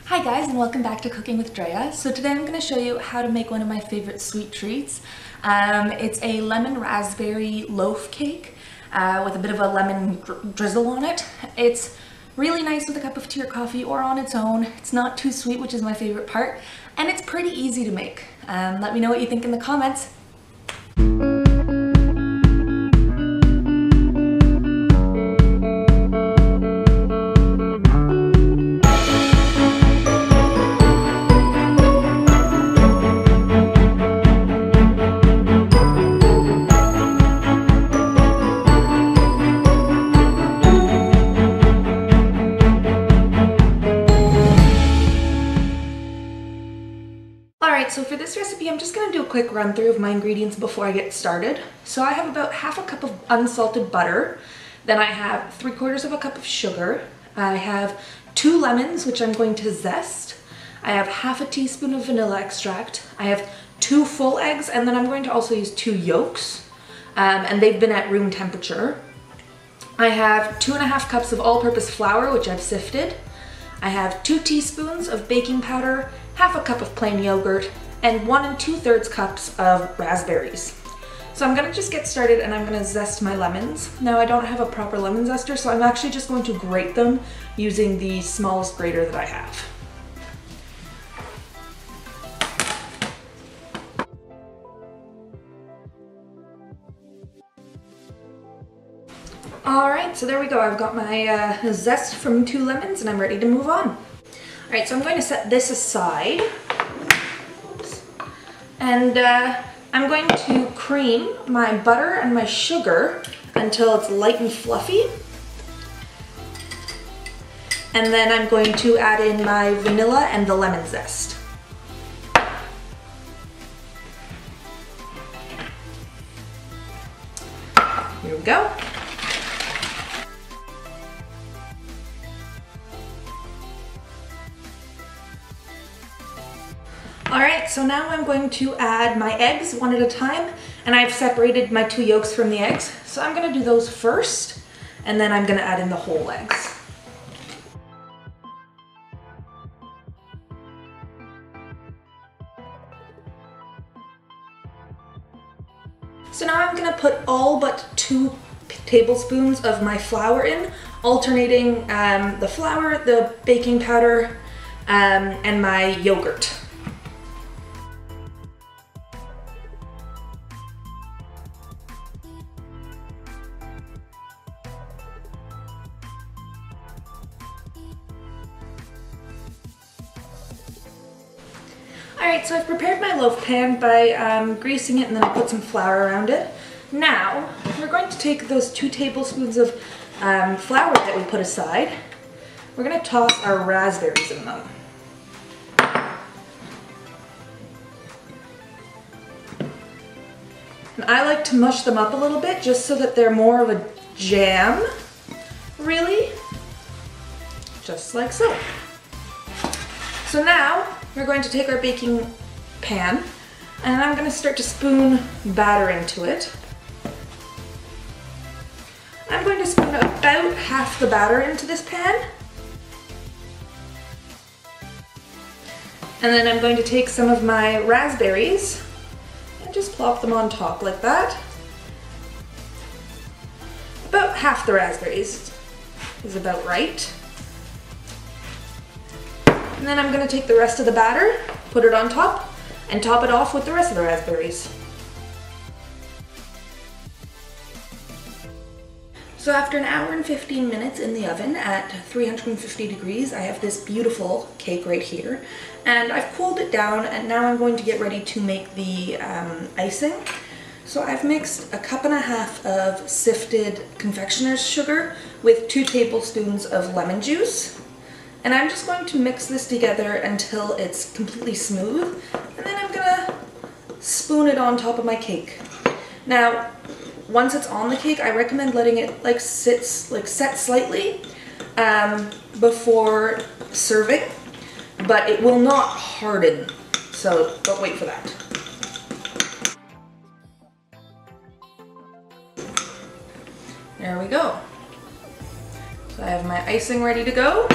Hi guys, and welcome back to Cooking with Drea. So today I'm going to show you how to make one of my favorite sweet treats. It's a lemon raspberry loaf cake with a bit of a lemon drizzle on it. It's really nice with a cup of tea or coffee or on its own. It's not too sweet, which is my favorite part, and it's pretty easy to make. Let me know what you think in the comments. So for this recipe, I'm just going to do a quick run through of my ingredients before I get started. So I have about half a cup of unsalted butter, then I have 3/4 of a cup of sugar, I have 2 lemons which I'm going to zest, I have half a teaspoon of vanilla extract, I have 2 full eggs, and then I'm going to also use 2 yolks, and they've been at room temperature. I have 2.5 cups of all-purpose flour which I've sifted. I have 2 teaspoons of baking powder, half a cup of plain yogurt, and 1 2/3 cups of raspberries. So I'm gonna just get started and I'm gonna zest my lemons. Now I don't have a proper lemon zester, so I'm actually just going to grate them using the smallest grater that I have. Alright, so there we go. I've got my zest from 2 lemons and I'm ready to move on. Alright, so I'm going to set this aside. And I'm going to cream my butter and my sugar until it's light and fluffy. And then I'm going to add in my vanilla and the lemon zest. Here we go. Alright, so now I'm going to add my eggs one at a time, and I've separated my 2 yolks from the eggs. So I'm going to do those first, and then I'm going to add in the whole eggs. So now I'm going to put all but 2 tablespoons of my flour in, alternating the flour, the baking powder, and my yogurt. Alright, so I've prepared my loaf pan by greasing it, and then I put some flour around it. Now, we're going to take those 2 tablespoons of flour that we put aside. We're going to toss our raspberries in them. And I like to mush them up a little bit just so that they're more of a jam, really. Just like so. So now, we're going to take our baking pan, and I'm going to start to spoon batter into it. I'm going to spoon about half the batter into this pan. And then I'm going to take some of my raspberries and just plop them on top like that. About half the raspberries is about right. And then I'm going to take the rest of the batter, put it on top, and top it off with the rest of the raspberries. So after an hour and 15 minutes in the oven at 350 degrees, I have this beautiful cake right here. And I've cooled it down, and now I'm going to get ready to make the icing. So I've mixed 1.5 cups of sifted confectioner's sugar with 2 tablespoons of lemon juice. And I'm just going to mix this together until it's completely smooth, and then I'm gonna spoon it on top of my cake. Now, once it's on the cake, I recommend letting it set slightly before serving, but it will not harden, so don't wait for that. There we go. So I have my icing ready to go.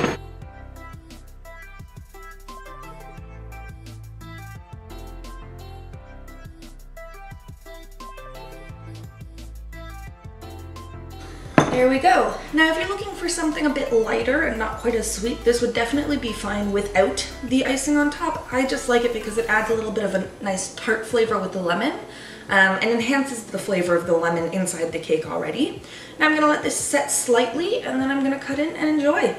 There we go. Now if you're looking for something a bit lighter and not quite as sweet, this would definitely be fine without the icing on top. I just like it because it adds a little bit of a nice tart flavor with the lemon and enhances the flavor of the lemon inside the cake already. Now I'm gonna let this set slightly and then I'm gonna cut in and enjoy.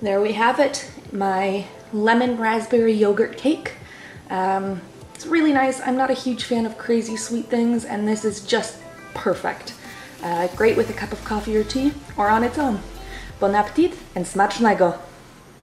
There we have it, my lemon raspberry yogurt cake. It's really nice. I'm not a huge fan of crazy sweet things, and this is just perfect. Great with a cup of coffee or tea, or on its own. Bon appetit and smacznego!